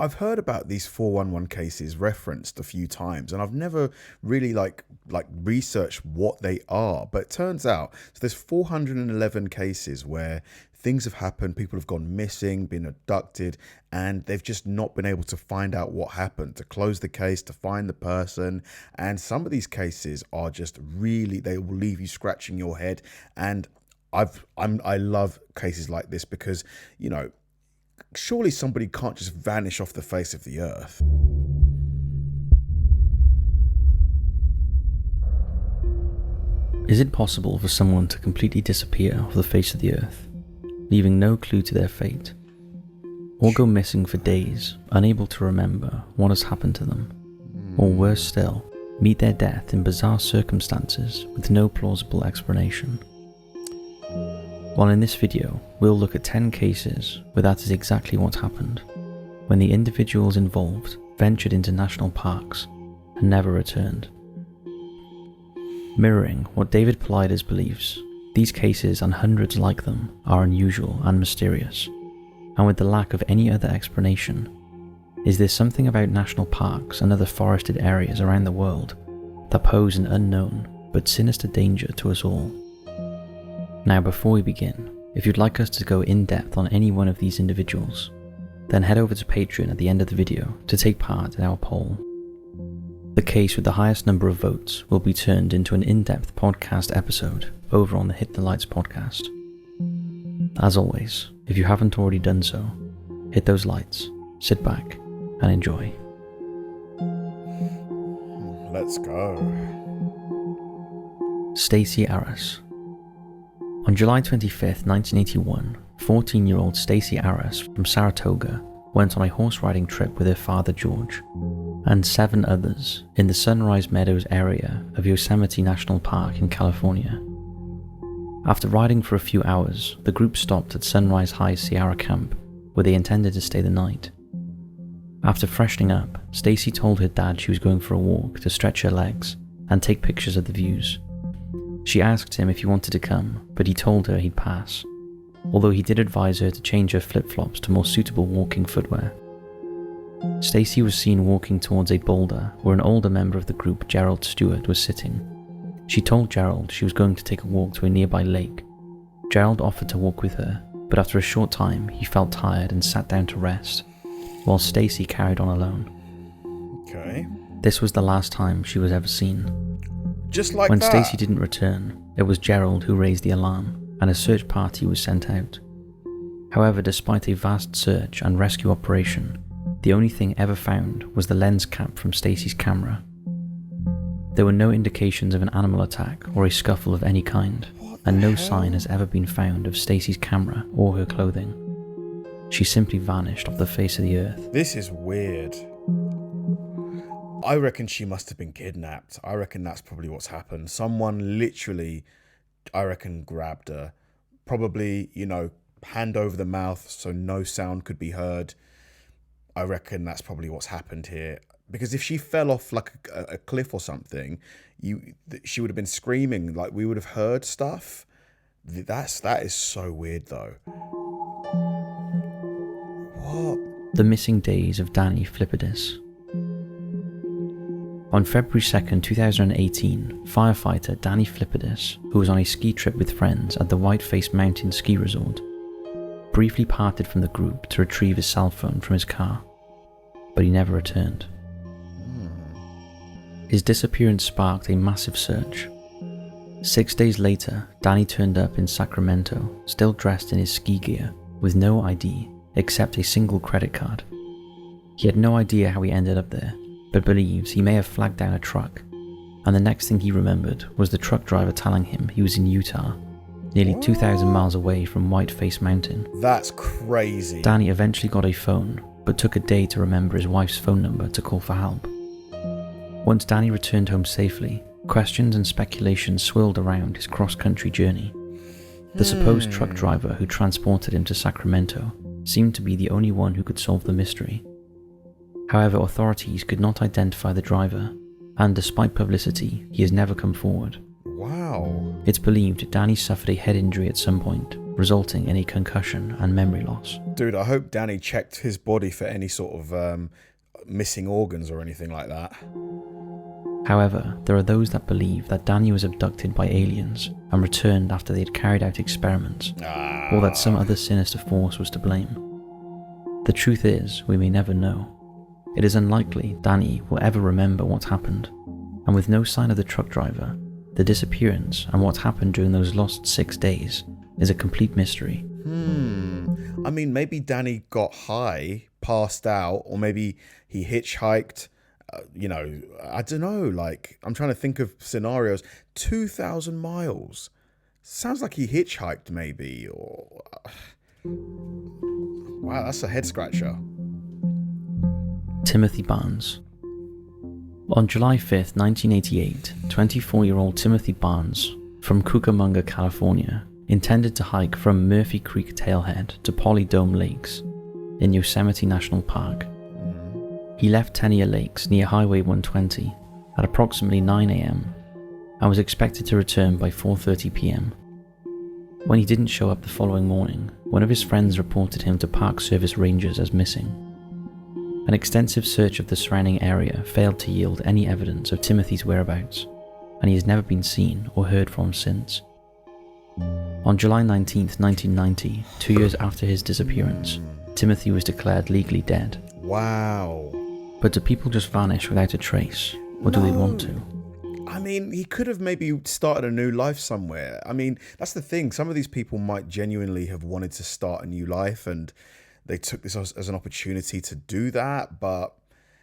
I've heard about these 411 cases referenced a few times, and I've never really like researched what they are. But it turns out, so there's 411 cases where things have happened, people have gone missing, been abducted, and they've just not been able to find out what happened, to close the case, to find the person. And some of these cases are just really, they will leave you scratching your head. And I love cases like this because, you know, surely somebody can't just vanish off the face of the earth. Is it possible for someone to completely disappear off the face of the earth, leaving no clue to their fate, or go missing for days, unable to remember what has happened to them, or worse still, meet their death in bizarre circumstances with no plausible explanation? Well, in this video, we'll look at 10 cases where that is exactly what happened, when the individuals involved ventured into national parks and never returned. Mirroring what David Filippidis believes, these cases and hundreds like them are unusual and mysterious, and with the lack of any other explanation, is there something about national parks and other forested areas around the world that pose an unknown but sinister danger to us all? Now, before we begin, if you'd like us to go in depth on any one of these individuals, then head over to Patreon at the end of the video to take part in our poll. The case with the highest number of votes will be turned into an in-depth podcast episode over on the Hit the Lights podcast. As always, if you haven't already done so, hit those lights, sit back, and enjoy. Let's go. Stacy Arras. On July 25th, 1981, 14-year-old Stacy Arras from Saratoga went on a horse riding trip with her father George and 7 others in the Sunrise Meadows area of Yosemite National Park in California. After riding for a few hours, the group stopped at Sunrise High Sierra Camp, where they intended to stay the night. After freshening up, Stacy told her dad she was going for a walk to stretch her legs and take pictures of the views. She asked him if he wanted to come, but he told her he'd pass, although he did advise her to change her flip-flops to more suitable walking footwear. Stacy was seen walking towards a boulder where an older member of the group, Gerald Stewart, was sitting. She told Gerald she was going to take a walk to a nearby lake. Gerald offered to walk with her, but after a short time he felt tired and sat down to rest, while Stacy carried on alone. Okay. This was the last time she was ever seen. Just like when that. Stacy didn't return, it was Gerald who raised the alarm, and a search party was sent out. However, despite a vast search and rescue operation, the only thing ever found was the lens cap from Stacy's camera. There were no indications of an animal attack or a scuffle of any kind, and no sign has ever been found of Stacy's camera or her clothing. She simply vanished off the face of the earth. This is weird. I reckon she must have been kidnapped. I reckon that's probably what's happened. Someone literally, I reckon, grabbed her. Probably, you know, hand over the mouth so no sound could be heard. I reckon that's probably what's happened here. Because if she fell off like a cliff or something, she would have been screaming. Like, we would have heard stuff. That is so weird, though. What? The missing days of Danny Filippidis. On February 2nd, 2018, firefighter Danny Filippidis, who was on a ski trip with friends at the Whiteface Mountain Ski Resort, briefly parted from the group to retrieve his cell phone from his car, but he never returned. His disappearance sparked a massive search. 6 days later, Danny turned up in Sacramento, still dressed in his ski gear, with no ID except a single credit card. He had no idea how he ended up there, but believes he may have flagged down a truck, and the next thing he remembered was the truck driver telling him he was in Utah, nearly 2,000 miles away from Whiteface Mountain. That's crazy. Danny eventually got a phone, but took a day to remember his wife's phone number to call for help. Once Danny returned home safely, questions and speculation swirled around his cross-country journey. The supposed truck driver who transported him to Sacramento seemed to be the only one who could solve the mystery. However, authorities could not identify the driver, and despite publicity, he has never come forward. Wow. It's believed Danny suffered a head injury at some point, resulting in a concussion and memory loss. Dude, I hope Danny checked his body for any sort of missing organs or anything like that. However, there are those that believe that Danny was abducted by aliens and returned after they had carried out experiments, or that some other sinister force was to blame. The truth is, we may never know. It is unlikely Danny will ever remember what happened, and with no sign of the truck driver, the disappearance and what happened during those lost 6 days is a complete mystery. I mean, maybe Danny got high, passed out, or maybe he hitchhiked. I don't know. Like, I'm trying to think of scenarios. 2,000 miles. Sounds like he hitchhiked, maybe. Or wow, that's a head scratcher. Timothy Barnes. On July 5th, 1988, 24-year-old Timothy Barnes from Cucamonga, California, intended to hike from Murphy Creek Tailhead to Polydome Lakes in Yosemite National Park. He left Tenaya Lakes near Highway 120 at approximately 9 a.m. and was expected to return by 4:30 p.m. When he didn't show up the following morning, one of his friends reported him to Park Service rangers as missing. An extensive search of the surrounding area failed to yield any evidence of Timothy's whereabouts, and he has never been seen or heard from since. On July 19, 1990, 2 years after his disappearance, Timothy was declared legally dead. Wow. But do people just vanish without a trace, or do they want to? I mean, he could have maybe started a new life somewhere. I mean, that's the thing. Some of these people might genuinely have wanted to start a new life, and they took this as an opportunity to do that, but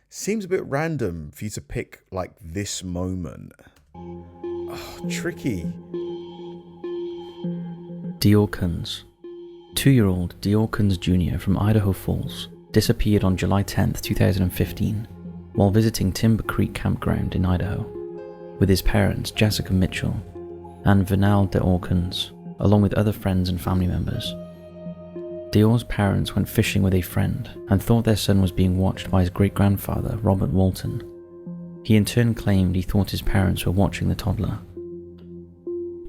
seems a bit random for you to pick like this moment. Oh, tricky. DeOrr Kunz. 2-year-old DeOrr Kunz Jr. from Idaho Falls disappeared on July 10, 2015, while visiting Timber Creek Campground in Idaho, with his parents Jessica Mitchell and DeOrr Kunz, along with other friends and family members. DeOrr's parents went fishing with a friend and thought their son was being watched by his great-grandfather, Robert Walton. He in turn claimed he thought his parents were watching the toddler.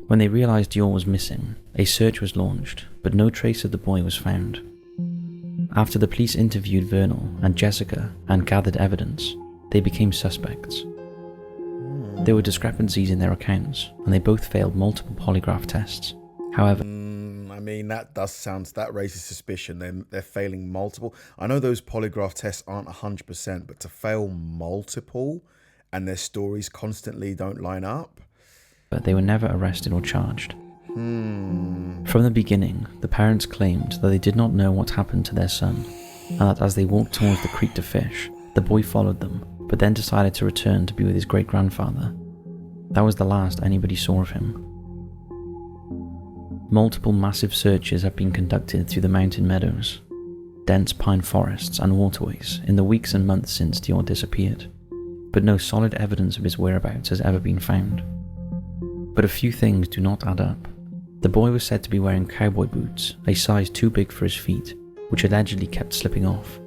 When they realized DeOrr was missing, a search was launched, but no trace of the boy was found. After the police interviewed Vernal and Jessica and gathered evidence, they became suspects. There were discrepancies in their accounts, and they both failed multiple polygraph tests. However, I mean, that raises suspicion. They're failing multiple. I know those polygraph tests aren't 100%, but to fail multiple and their stories constantly don't line up. But they were never arrested or charged. From the beginning, the parents claimed that they did not know what happened to their son, and that as they walked towards the creek to fish, the boy followed them, but then decided to return to be with his great-grandfather. That was the last anybody saw of him. Multiple massive searches have been conducted through the mountain meadows, dense pine forests and waterways in the weeks and months since DeOrr disappeared, but no solid evidence of his whereabouts has ever been found. But a few things do not add up. The boy was said to be wearing cowboy boots, a size too big for his feet, which allegedly kept slipping off,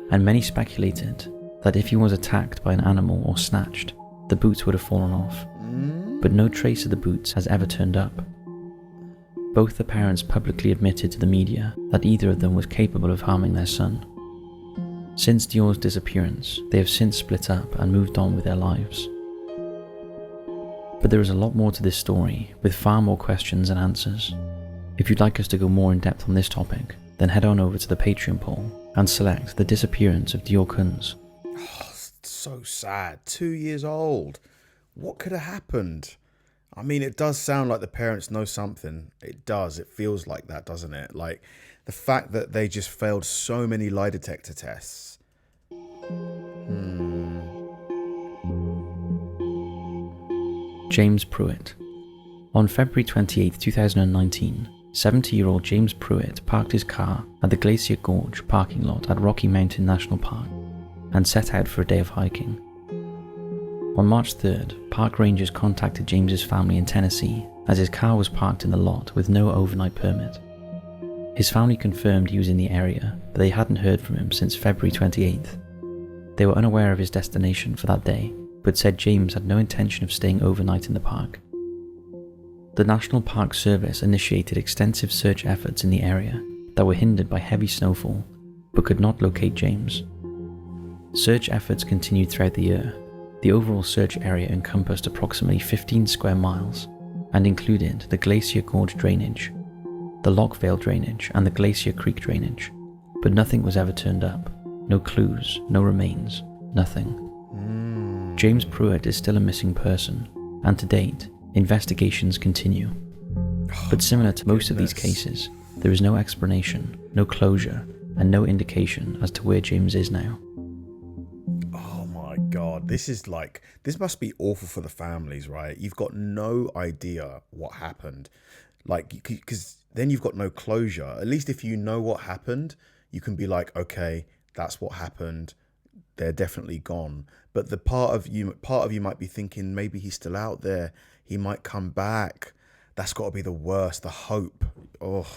and many speculated that if he was attacked by an animal or snatched, the boots would have fallen off, but no trace of the boots has ever turned up. Both the parents publicly admitted to the media that either of them was capable of harming their son. Since DeOrr's disappearance, they have since split up and moved on with their lives. But there is a lot more to this story, with far more questions and answers. If you'd like us to go more in depth on this topic, then head on over to the Patreon poll and select The Disappearance of DeOrr Kunz. Oh, so sad. 2 years old. What could have happened? I mean, it does sound like the parents know something. It does. It feels like that, doesn't it? Like the fact that they just failed so many lie detector tests. James Pruit. On February 28, 2019, 70-year-old James Pruit parked his car at the Glacier Gorge parking lot at Rocky Mountain National Park and set out for a day of hiking. On March 3rd, park rangers contacted James's family in Tennessee as his car was parked in the lot with no overnight permit. His family confirmed he was in the area, but they hadn't heard from him since February 28th. They were unaware of his destination for that day, but said James had no intention of staying overnight in the park. The National Park Service initiated extensive search efforts in the area that were hindered by heavy snowfall, but could not locate James. Search efforts continued throughout the year. The overall search area encompassed approximately 15 square miles and included the Glacier Gorge drainage, the Lockvale drainage, and the Glacier Creek drainage, but nothing was ever turned up. No clues, no remains, nothing. James Pruit is still a missing person, and to date, investigations continue. But similar to most of these cases, there is no explanation, no closure, and no indication as to where James is now. Oh my God, this must be awful for the families, right? You've got no idea what happened. Like, because then you've got no closure. At least if you know what happened, you can be like, okay, that's what happened. They're definitely gone. But the part of you might be thinking, maybe he's still out there. He might come back. That's got to be the worst, the hope. Oh.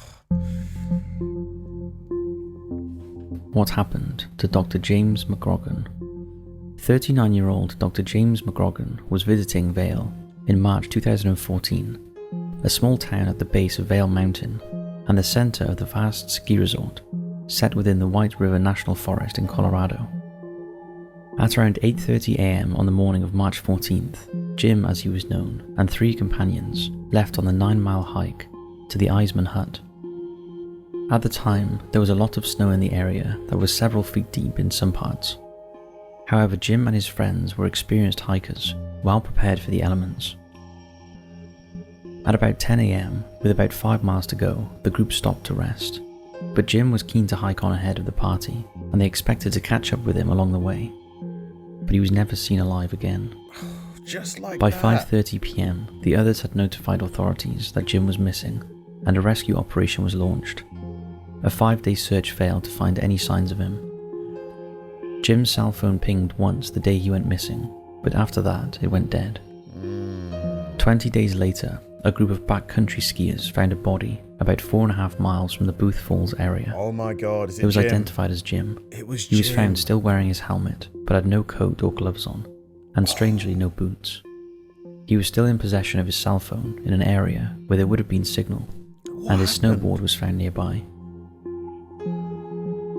What happened to Dr. James McGrogan? 39-year-old Dr. James McGrogan was visiting Vale in March 2014, a small town at the base of Vale Mountain and the center of the vast ski resort set within the White River National Forest in Colorado. At around 8:30 a.m. on the morning of March 14th, Jim, as he was known, and 3 companions left on the 9-mile hike to the Eisman Hut. At the time, there was a lot of snow in the area that was several feet deep in some parts. However, Jim and his friends were experienced hikers, well prepared for the elements. At about 10 a.m., with about 5 miles to go, the group stopped to rest. But Jim was keen to hike on ahead of the party, and they expected to catch up with him along the way. But he was never seen alive again. Just like By that. 5:30 p.m., the others had notified authorities that Jim was missing, and a rescue operation was launched. A 5-day search failed to find any signs of him. Jim's cell phone pinged once the day he went missing, but after that it went dead. 20 days later, a group of backcountry skiers found a body about 4.5 miles from the Booth Falls area. Oh my God, is it It was Jim? identified as Jim. It was He was Jim. found still wearing his helmet, but had no coat or gloves on, and strangely no boots. He was still in possession of his cell phone in an area where there would have been signal, and his snowboard was found nearby.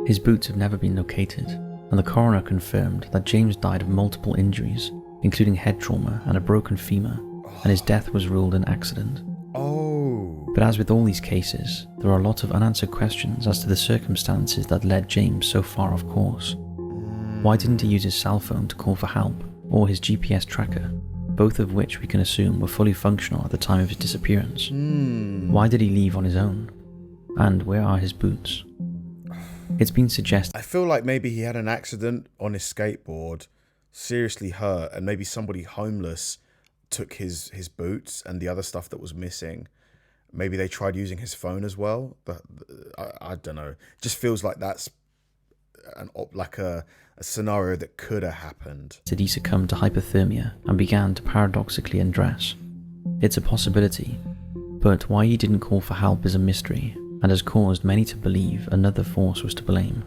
His boots have never been located, and the coroner confirmed that James died of multiple injuries, including head trauma and a broken femur, and his death was ruled an accident. Oh. But as with all these cases, there are a lot of unanswered questions as to the circumstances that led James so far off course. Why didn't he use his cell phone to call for help, or his GPS tracker, both of which we can assume were fully functional at the time of his disappearance? Why did he leave on his own? And where are his boots? It's been suggested I feel like maybe he had an accident on his skateboard, seriously hurt, and maybe somebody homeless took his boots and the other stuff that was missing. Maybe they tried using his phone as well. I don't know. It just feels like that's a scenario that could have happened. he succumbed to hypothermia and began to paradoxically undress. It's a possibility, but why he didn't call for help is a mystery, and has caused many to believe another force was to blame.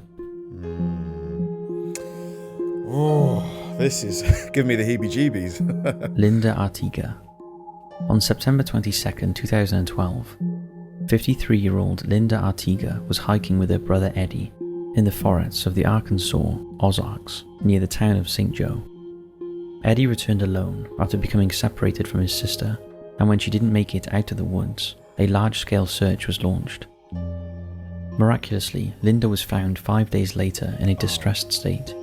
Oh, this is giving me the heebie-jeebies. Linda Artigga. On September 22nd, 2012, 53-year-old Linda Artigga was hiking with her brother Eddie in the forests of the Arkansas Ozarks near the town of St. Joe. Eddie returned alone after becoming separated from his sister, and when she didn't make it out of the woods, a large-scale search was launched. Miraculously, Linda was found 5 days later in a distressed state.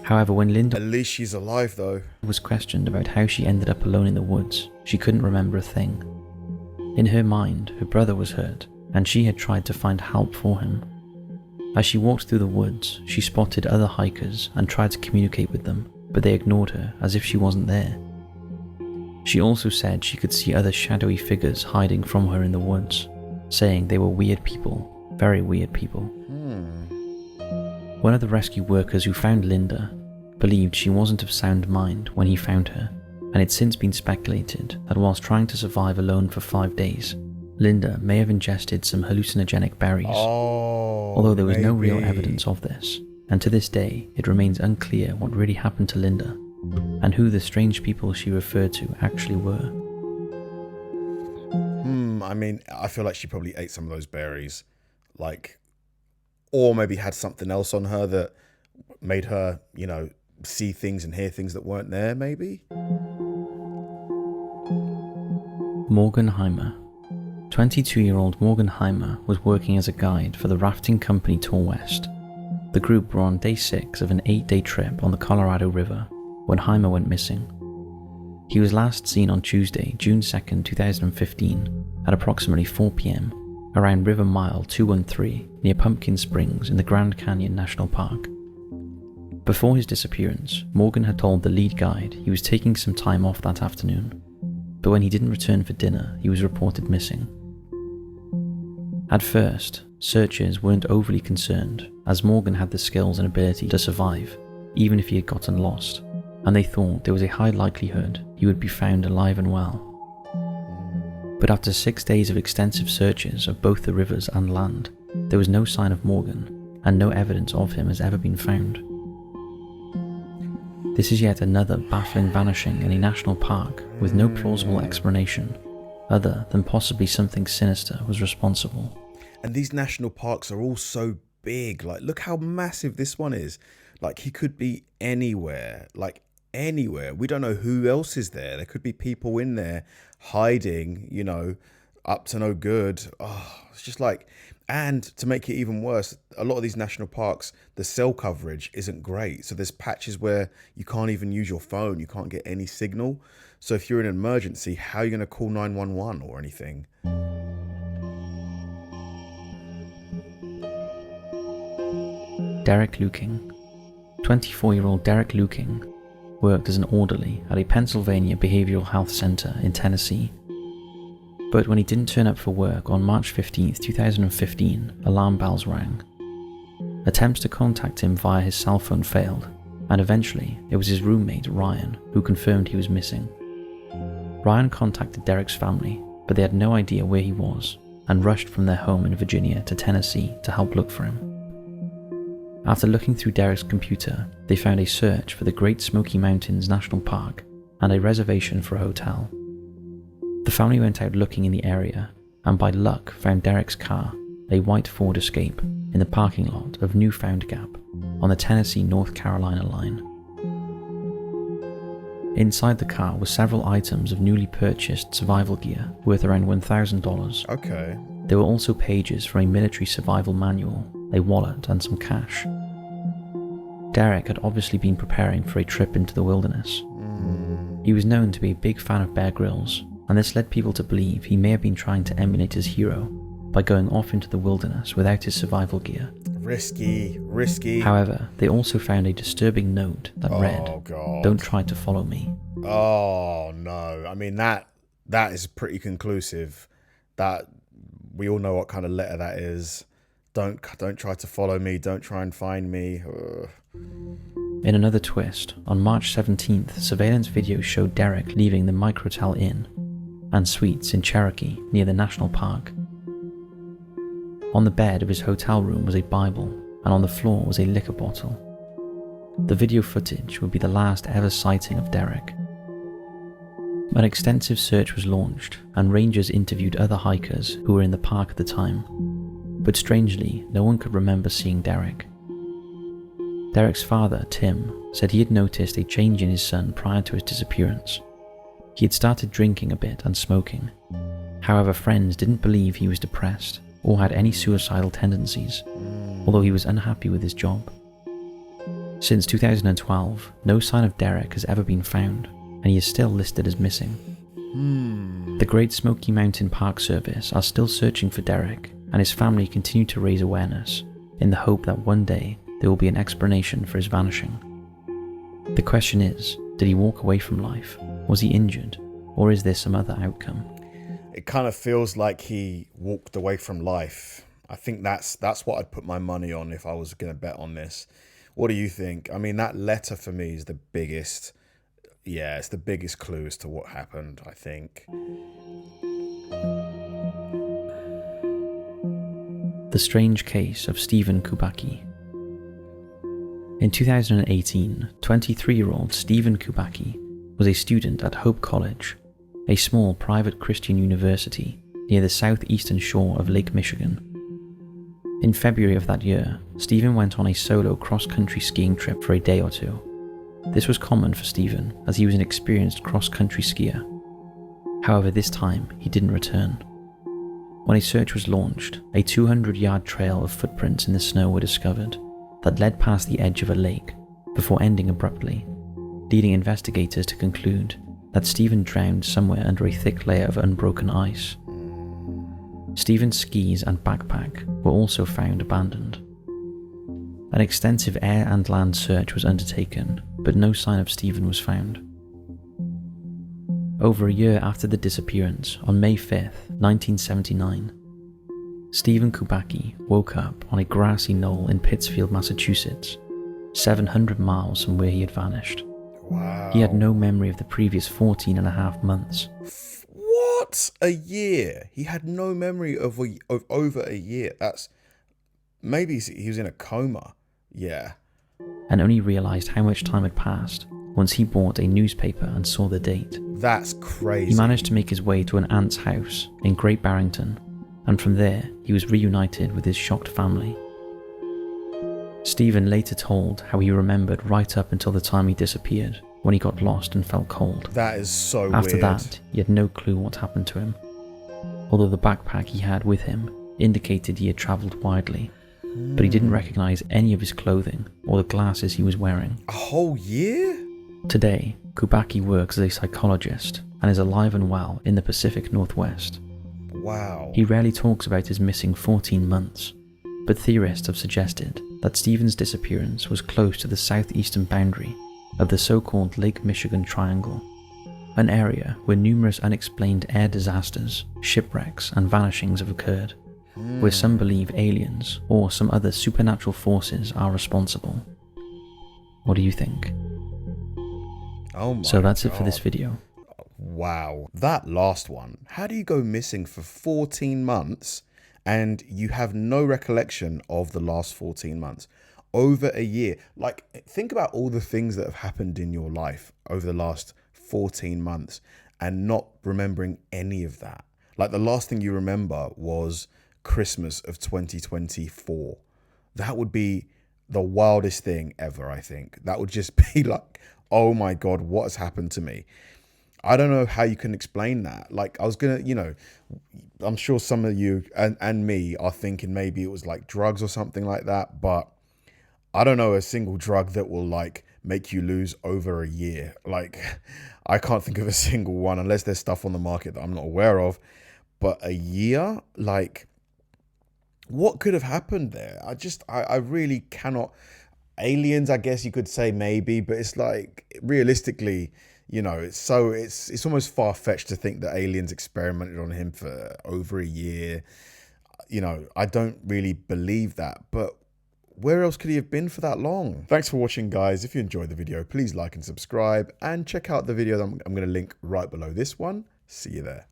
However, when Linda At least she's alive, though. was questioned about how she ended up alone in the woods, she couldn't remember a thing. In her mind, her brother was hurt, and she had tried to find help for him. As she walked through the woods, she spotted other hikers and tried to communicate with them, but they ignored her as if she wasn't there. She also said she could see other shadowy figures hiding from her in the woods, saying they were weird people, very weird people. One of the rescue workers who found Linda believed she wasn't of sound mind when he found her, and it's since been speculated that whilst trying to survive alone for 5 days, Linda may have ingested some hallucinogenic berries, although there was no real evidence of this, and to this day it remains unclear what really happened to Linda, and who the strange people she referred to actually were. I mean, I feel like she probably ate some of those berries, like, or maybe had something else on her that made her, see things and hear things that weren't there, maybe. Morgan Heimer. 22-year-old Morgan Heimer was working as a guide for the rafting company Tour West. The group were on day 6 of an 8-day trip on the Colorado River when Heimer went missing. He was last seen on Tuesday, June 2nd, 2015, at approximately 4 p.m. around River Mile 213 near Pumpkin Springs in the Grand Canyon National Park. Before his disappearance, Morgan had told the lead guide he was taking some time off that afternoon, but when he didn't return for dinner, he was reported missing. At first, searchers weren't overly concerned, as Morgan had the skills and ability to survive, even if he had gotten lost, and they thought there was a high likelihood he would be found alive and well. But after 6 days of extensive searches of both the rivers and land, there was no sign of Morgan, and no evidence of him has ever been found. This is yet another baffling vanishing in a national park with no plausible explanation, other than possibly something sinister was responsible. And these national parks are all so big. Like, look how massive this one is. Like, he could be anywhere. Like, anywhere. We don't know who else is there. There could be people in there hiding, up to no good. Oh, it's just like, and to make it even worse, a lot of these national parks, the cell coverage isn't great. So there's patches where you can't even use your phone. You can't get any signal. So if you're in an emergency, how are you going to call 911 or anything? Derek Lueking. 24-year-old Derek Lueking worked as an orderly at a Pennsylvania behavioral health center in Tennessee. But when he didn't turn up for work on March 15, 2015, alarm bells rang. Attempts to contact him via his cell phone failed, and eventually it was his roommate Ryan who confirmed he was missing. Ryan contacted Derek's family, but they had no idea where he was, and rushed from their home in Virginia to Tennessee to help look for him. After looking through Derek's computer, they found a search for the Great Smoky Mountains National Park and a reservation for a hotel. The family went out looking in the area, and by luck found Derek's car, a white Ford Escape, in the parking lot of Newfound Gap on the Tennessee-North Carolina line. Inside the car were several items of newly purchased survival gear worth around $1,000. Okay. There were also pages from a military survival manual, a wallet, and some cash. Derek had obviously been preparing for a trip into the wilderness. He was known to be a big fan of Bear Grylls, and this led people to believe he may have been trying to emulate his hero by going off into the wilderness without his survival gear. Risky. However, they also found a disturbing note that read, God. "Don't try to follow me." Oh, no. I mean, that is pretty conclusive. That we all know what kind of letter that is. Don't try to follow me. Don't try and find me. Ugh. In another twist, on March 17th, surveillance video showed Derek leaving the Microtel Inn and Suites in Cherokee near the national park. On the bed of his hotel room was a Bible, and on the floor was a liquor bottle. The video footage would be the last ever sighting of Derek. An extensive search was launched, and rangers interviewed other hikers who were in the park at the time, but strangely, no one could remember seeing Derek. Derek's father, Tim, said he had noticed a change in his son prior to his disappearance. He had started drinking a bit and smoking. However, friends didn't believe he was depressed or had any suicidal tendencies, although he was unhappy with his job. Since 2012, no sign of Derek has ever been found, and he is still listed as missing. The Great Smoky Mountain Park Service are still searching for Derek, and his family continue to raise awareness in the hope that one day there will be an explanation for his vanishing. The question is, did he walk away from life? Was he injured? Or is there some other outcome? It kind of feels like he walked away from life. I think that's what I'd put my money on if I was going to bet on this. What do you think? I mean, that letter for me is the biggest. Yeah, it's the biggest clue as to what happened, I think. The strange case of Stephen Kubaki. In 2018, 23-year-old Stephen Kubaki was a student at Hope College, a small private Christian university near the southeastern shore of Lake Michigan. In February of that year, Stephen went on a solo cross-country skiing trip for a day or two. This was common for Stephen, as he was an experienced cross-country skier. However, this time he didn't return. When a search was launched, a 200-yard trail of footprints in the snow were discovered that led past the edge of a lake before ending abruptly, leading investigators to conclude that Stephen drowned somewhere under a thick layer of unbroken ice. Stephen's skis and backpack were also found abandoned. An extensive air and land search was undertaken, but no sign of Stephen was found. Over a year after the disappearance, on May 5th, 1979, Stephen Kubaki woke up on a grassy knoll in Pittsfield, Massachusetts, 700 miles from where he had vanished. Wow. He had no memory of the previous 14 and a half months. What? A year? He had no memory of over a year. That's... Maybe he was in a coma. Yeah. And only realised how much time had passed once he bought a newspaper and saw the date. That's crazy. He managed to make his way to an aunt's house in Great Barrington, and from there he was reunited with his shocked family. Stephen later told how he remembered right up until the time he disappeared, when he got lost and felt cold. That is so After weird. that, he had no clue what happened to him, although the backpack he had with him indicated he had travelled widely, but he didn't recognise any of his clothing or the glasses he was wearing. A whole year? Today, Kubaki works as a psychologist and is alive and well in the Pacific Northwest. Wow. He rarely talks about his missing 14 months, but theorists have suggested that Stephen's disappearance was close to the southeastern boundary of the so-called Lake Michigan Triangle, an area where numerous unexplained air disasters, shipwrecks and vanishings have occurred, where some believe aliens or some other supernatural forces are responsible. What do you think? Oh my So that's it God. for this video. Wow. That last one. How do you go missing for 14 months and you have no recollection of the last 14 months? Over a year. Like, think about all the things that have happened in your life over the last 14 months and not remembering any of that. Like, the last thing you remember was Christmas of 2024. That would be the wildest thing ever, I think. That would just be like, oh my God, what has happened to me? I don't know how you can explain that. Like, I was gonna, I'm sure some of you and me are thinking maybe it was like drugs or something like that, but I don't know a single drug that will like make you lose over a year. Like, I can't think of a single one unless there's stuff on the market that I'm not aware of. But a year, like, what could have happened there? I really cannot. Aliens, I guess you could say maybe, but it's like, realistically, it's almost far-fetched to think that aliens experimented on him for over a year. I don't really believe that, but where else could he have been for that long? Thanks for watching, guys. If you enjoyed the video, please like and subscribe, and check out the video that I'm going to link right below this one. See you there.